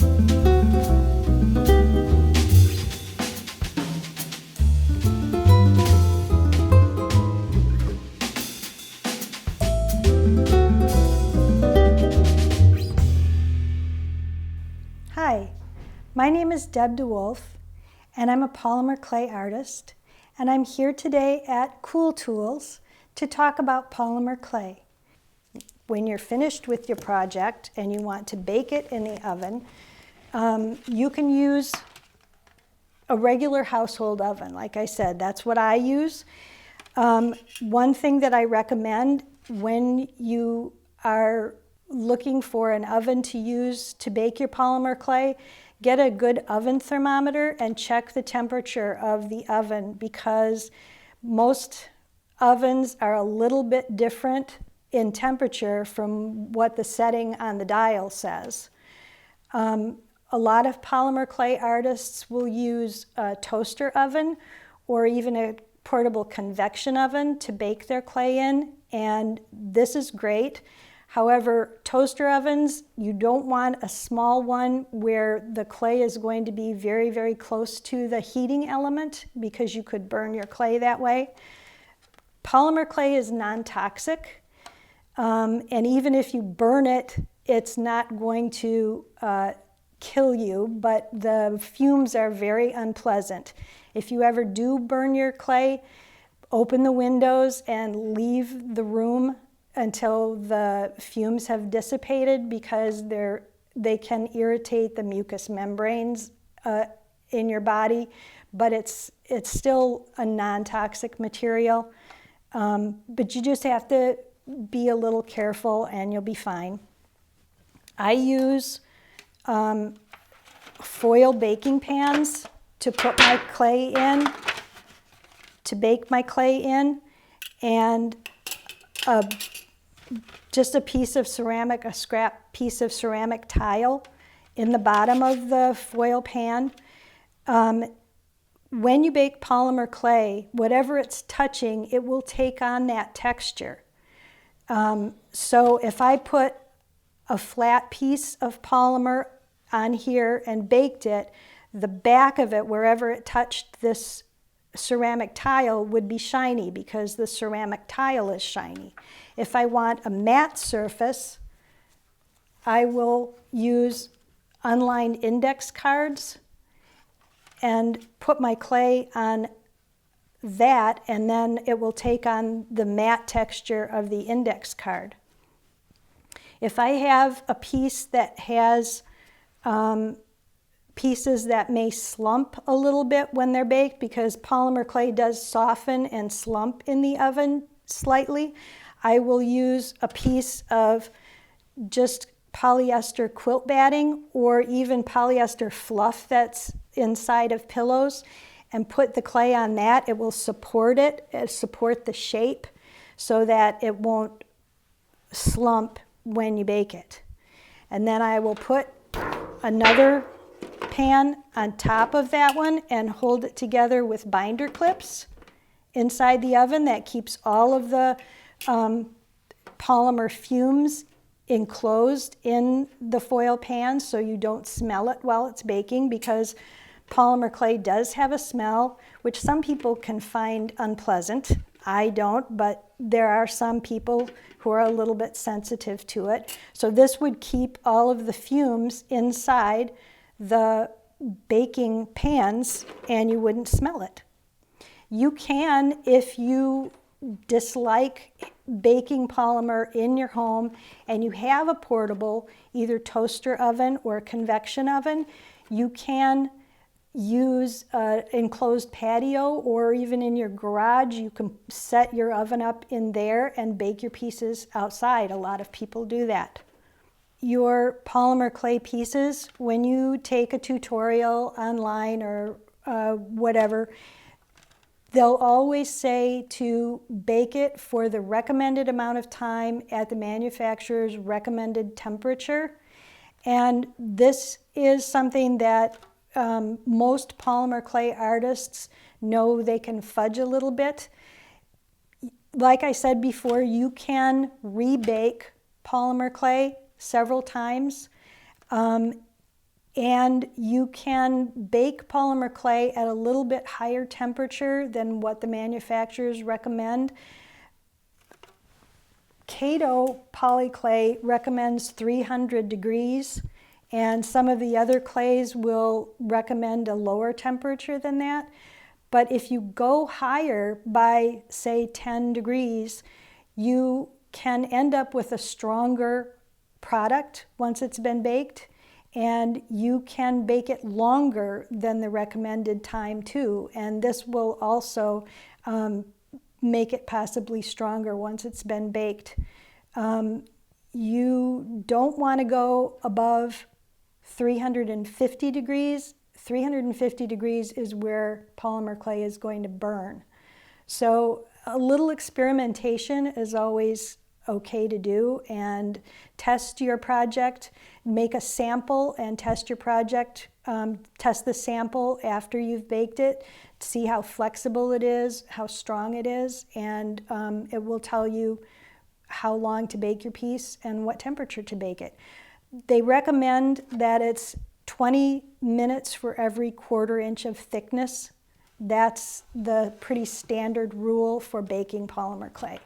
Hi, my name is Deb DeWolff, and I'm a polymer clay artist, and I'm here today at Cool Tools to talk about polymer clay. When you're finished with your project and you want to bake it in the oven, you can use a regular household oven. Like I said, that's what I use. One thing that I recommend when you are looking for an oven to use to bake your polymer clay, get a good oven thermometer and check the temperature of the oven, because most ovens are a little bit different in temperature from what the setting on the dial says. A lot of polymer clay artists will use a toaster oven or even a portable convection oven to bake their clay in, and this is great. However, toaster ovens, you don't want a small one where the clay is going to be very, very close to the heating element, because you could burn your clay that way. Polymer clay is non-toxic, and even if you burn it, it's not going to kill you, but the fumes are very unpleasant. If you ever do burn your clay, open the windows and leave the room until the fumes have dissipated, because they can irritate the mucous membranes in your body, but it's still a non-toxic material. But you just have to be a little careful and you'll be fine. I use foil baking pans to put my clay in, to bake my clay in, and just a piece of ceramic, a scrap piece of ceramic tile in the bottom of the foil pan. When you bake polymer clay, whatever it's touching, it will take on that texture. So if I put a flat piece of polymer on here and baked it, the back of it, wherever it touched this ceramic tile, would be shiny because the ceramic tile is shiny. If I want a matte surface, I will use unlined index cards and put my clay on that, and then it will take on the matte texture of the index card. If I have a piece that has pieces that may slump a little bit when they're baked, because polymer clay does soften and slump in the oven slightly, I will use a piece of just polyester quilt batting or even polyester fluff that's inside of pillows, and put the clay on that. It will support the shape, so that it won't slump when you bake it. And then I will put another pan on top of that one and hold it together with binder clips inside the oven. That keeps all of the polymer fumes enclosed in the foil pan, so you don't smell it while it's baking, because polymer clay does have a smell, which some people can find unpleasant. I don't, but there are some people who are a little bit sensitive to it. So this would keep all of the fumes inside the baking pans and you wouldn't smell it. You can, if you dislike baking polymer in your home and you have a portable, either toaster oven or convection oven, you can use an enclosed patio, or even in your garage, you can set your oven up in there and bake your pieces outside. A lot of people do that. Your polymer clay pieces, when you take a tutorial online or whatever, they'll always say to bake it for the recommended amount of time at the manufacturer's recommended temperature. And this is something that most polymer clay artists know they can fudge a little bit. Like I said before, you can rebake polymer clay several times. And you can bake polymer clay at a little bit higher temperature than what the manufacturers recommend. Kato polyclay recommends 300 degrees, and some of the other clays will recommend a lower temperature than that. But if you go higher by, say, 10 degrees, you can end up with a stronger product once it's been baked, and you can bake it longer than the recommended time too. And this will also make it possibly stronger once it's been baked. You don't want to go above 350 degrees. 350 degrees is where polymer clay is going to burn. So a little experimentation is always okay to do, and test your project. Make a sample and test your project. Test the sample after you've baked it. See how flexible it is, how strong it is, and it will tell you how long to bake your piece and what temperature to bake it. They recommend that it's 20 minutes for every 1/4 inch of thickness. That's the pretty standard rule for baking polymer clay.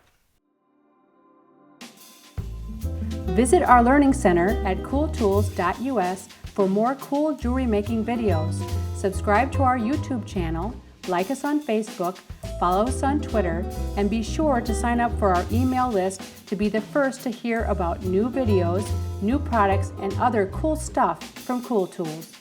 Visit our Learning Center at cooltools.us for more cool jewelry making videos. Subscribe to our YouTube channel, like us on Facebook, follow us on Twitter, and be sure to sign up for our email list to be the first to hear about new videos, new products, and other cool stuff from Cool Tools.